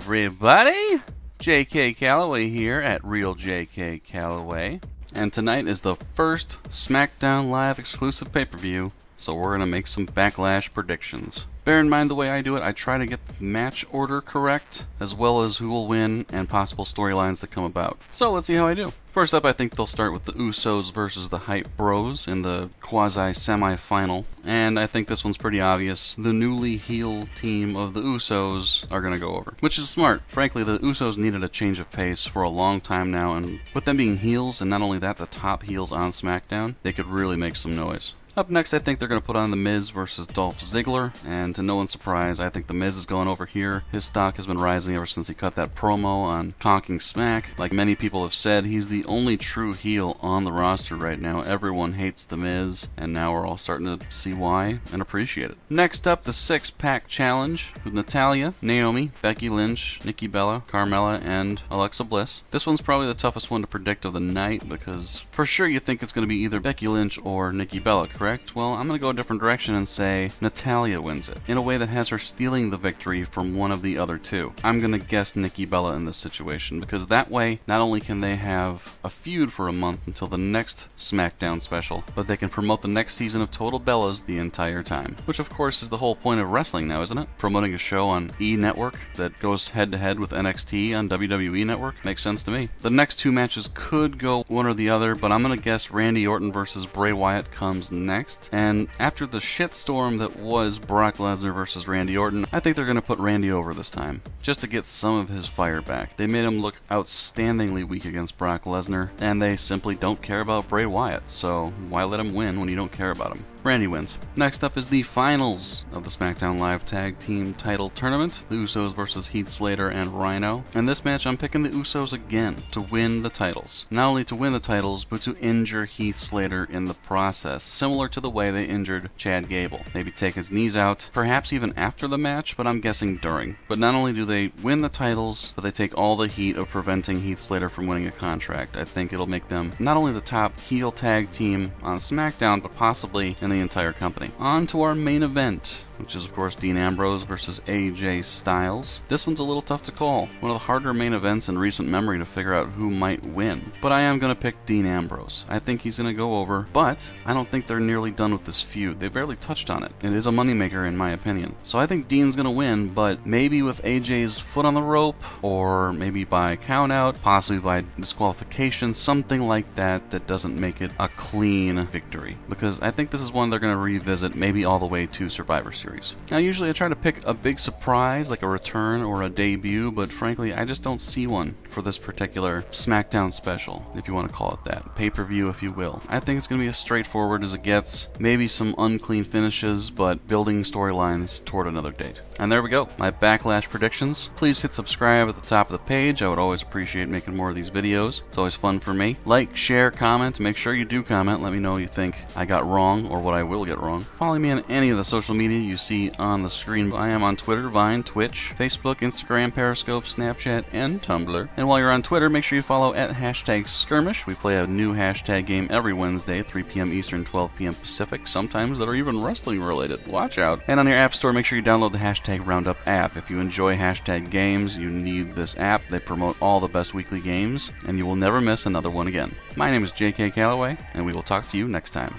everybody? JK Calloway here at Real JK Calloway. And tonight is the first Smackdown Live exclusive pay-per-view, so we're going to make some Backlash predictions. Bear in mind the way I do it, I try to get the match order correct, as well as who will win and possible storylines that come about. So let's see how I do. First up, I think they'll start with the Usos versus the Hype Bros in the quasi-semi-final. And I think this one's pretty obvious. The newly heel team of the Usos are going to go over, which is smart. Frankly, the Usos needed a change of pace for a long time now, and with them being heels, and not only that, the top heels on SmackDown, they could really make some noise. Up next, I think they're going to put on The Miz versus Dolph Ziggler, and to no one's surprise, I think The Miz is going over here. His stock has been rising ever since he cut that promo on Talking Smack. Like many people have said, he's the only true heel on the roster right now. Everyone hates The Miz, and now we're all starting to see why and appreciate it. Next up, the six-pack challenge with Natalya, Naomi, Becky Lynch, Nikki Bella, Carmella, and Alexa Bliss. This one's probably the toughest one to predict of the night because for sure you think it's going to be either Becky Lynch or Nikki Bella, correct? Well, I'm going to go a different direction and say Natalya wins it, in a way that has her stealing the victory from one of the other two. I'm going to guess Nikki Bella in this situation, because that way, not only can they have a feud for a month until the next SmackDown special, but they can promote the next season of Total Bellas the entire time. Which, of course, is the whole point of wrestling now, isn't it? Promoting a show on E! Network that goes head-to-head with NXT on WWE Network makes sense to me. The next two matches could go one or the other, but I'm going to guess Randy Orton versus Bray Wyatt comes next. And after the shitstorm that was Brock Lesnar versus Randy Orton, I think they're going to put Randy over this time, just to get some of his fire back. They made him look outstandingly weak against Brock Lesnar, and they simply don't care about Bray Wyatt, so why let him win when you don't care about him? Randy wins. Next up is the finals of the SmackDown Live Tag Team Title Tournament, the Usos versus Heath, Slater, and Rhyno. In this match, I'm picking the Usos again to win the titles. Not only to win the titles, but to injure Heath Slater in the process, similar to the way they injured Chad Gable. Maybe take his knees out, perhaps even after the match, but I'm guessing during. But not only do they win the titles, but they take all the heat of preventing Heath Slater from winning a contract. I think it'll make them not only the top heel tag team on SmackDown, but possibly in the entire company. On to our main event, which is of course Dean Ambrose versus AJ Styles. This one's a little tough to call. One of the harder main events in recent memory to figure out who might win. But I am going to pick Dean Ambrose. I think he's going to go over, but I don't think they're nearly done with this feud. They barely touched on it. It is a moneymaker in my opinion. So I think Dean's going to win, but maybe with AJ's foot on the rope, or maybe by countout, possibly by disqualification, something like that that doesn't make it a clean victory. Because I think this is one they're going to revisit maybe all the way to Survivor Series. Now usually I try to pick a big surprise like a return or a debut, but frankly I just don't see one for this particular SmackDown special, if you want to call it that. Pay-per-view if you will. I think it's going to be as straightforward as it gets. Maybe some unclean finishes, but building storylines toward another date. And there we go, my Backlash predictions. Please hit subscribe at the top of the page. I would always appreciate making more of these videos. It's always fun for me. Like, share, comment. Make sure you do comment. Let me know what you think I got wrong or what I will get wrong. Follow me on any of the social media you see on the screen. I am on Twitter, Vine, Twitch, Facebook, Instagram, Periscope, Snapchat, and Tumblr. And while you're on Twitter, make sure you follow at #Skirmish. We play a new hashtag game every Wednesday, 3 p.m. Eastern, 12 p.m. Pacific, sometimes that are even wrestling related. Watch out. And on your app store, make sure you download the #Roundup app. If you enjoy hashtag games, you need this app. They promote all the best weekly games, and you will never miss another one again. My name is JK Calloway, and we will talk to you next time.